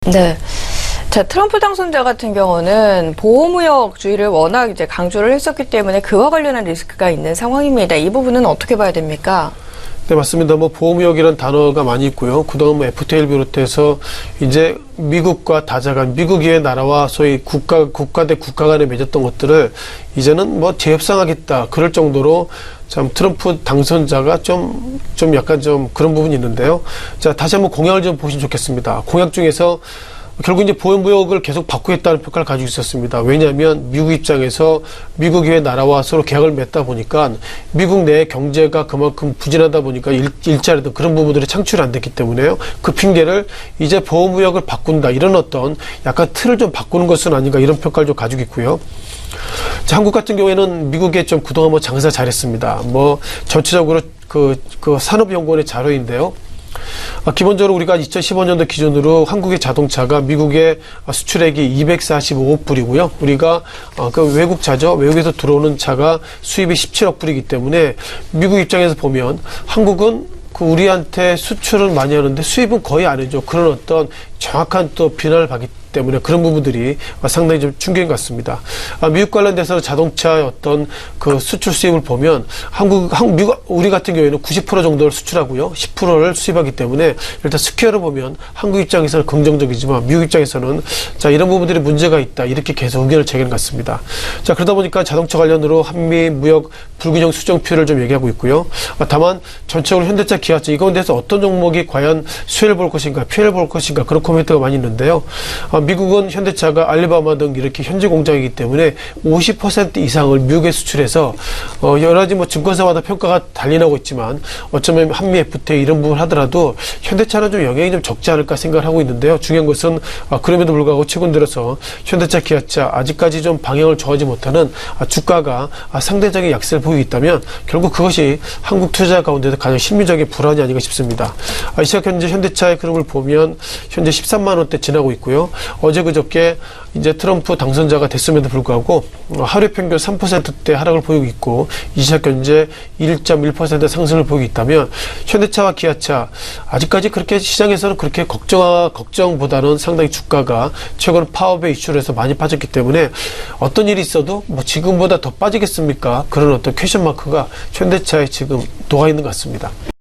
네. 자, 트럼프 당선자 같은 경우는 보호무역주의를 워낙 이제 강조를 했었기 때문에 그와 관련한 리스크가 있는 상황입니다. 이 부분은 어떻게 봐야 됩니까? 네, 맞습니다. 보호무역이라는 단어가 많이 있고요. 그동안 FTA를 비롯해서 이제 미국과 다자간, 미국의 나라와 소위 국가 대 국가 간에 맺었던 것들을 이제는 재협상하겠다. 그럴 정도로 참 트럼프 당선자가 좀 약간 그런 부분이 있는데요. 자, 다시 한번 공약을 좀 보시면 좋겠습니다. 공약 중에서 결국 이제 보호무역을 계속 바꾸겠다는 평가를 가지고 있었습니다. 왜냐하면 미국 입장에서 미국의 나라와 서로 계약을 맺다 보니까 미국 내 경제가 그만큼 부진하다 보니까 일자리든 그런 부분들이 창출이 안 됐기 때문에요. 그 핑계를 이제 보호무역을 바꾼다. 이런 어떤 약간 틀을 좀 바꾸는 것은 아닌가 이런 평가를 좀 가지고 있고요. 자, 한국 같은 경우에는 미국에 좀 그동안 장사 잘했습니다. 전체적으로 그 산업연구원의 자료인데요. 기본적으로 우리가 2015년도 기준으로 한국의 자동차가 미국의 수출액이 245억 불이고요. 우리가 그 외국차죠. 외국에서 들어오는 차가 수입이 17억 불이기 때문에 미국 입장에서 보면 한국은 우리한테 수출은 많이 하는데 수입은 거의 안 해줘. 그런 어떤 정확한 또 비난을 받기 때문에 그런 부분들이 상당히 좀 충격인 것 같습니다. 미국 관련돼서 자동차의 어떤 그 수출 수입을 보면 우리 같은 경우에는 90% 정도를 수출하고요. 10%를 수입하기 때문에 일단 스퀘어를 보면 한국 입장에서는 긍정적이지만 미국 입장에서는 자, 이런 부분들이 문제가 있다. 이렇게 계속 의견을 제기하는 것 같습니다. 자, 그러다 보니까 자동차 관련으로 한미 무역 불균형 수정표를 좀 얘기하고 있고요. 다만 전체적으로 현대차, 기아차 이 가운데서 어떤 종목이 과연 수혜를 볼 것인가, 피해를 볼 것인가 그런 코멘트가 많이 있는데요. 미국은 현대차가 알리바마 등 이렇게 현지 공장이기 때문에 50% 이상을 미국에 수출해서 여러 가지 증권사마다 평가가 달리나고 있지만 어쩌면 한미 FTA 이런 부분을 하더라도 현대차는 좀 영향이 좀 적지 않을까 생각을 하고 있는데요. 중요한 것은 그럼에도 불구하고 최근 들어서 현대차, 기아차 아직까지 좀 방향을 정하지 못하는 주가가 상대적인 약세를 보이고 있다면 결국 그것이 한국 투자 가운데서 가장 심리적인 불안이 아닌가 싶습니다. 이 시각 현재 현대차의 흐름을 보면 현재 13만 원대 지나고 있고요. 어제 그저께 이제 트럼프 당선자가 됐음에도 불구하고 하루 평균 3%대 하락을 보이고 있고 이 시각 현재 1.1% 상승을 보이고 있다면 현대차와 기아차 아직까지 그렇게 시장에서는 그렇게 걱정보다는 상당히 주가가 최근 파업의 이슈로 해서 많이 빠졌기 때문에 어떤 일이 있어도 지금보다 더 빠지겠습니까? 그런 어떤 퀘션 마크가 현대차에 지금 녹아 있는 것 같습니다.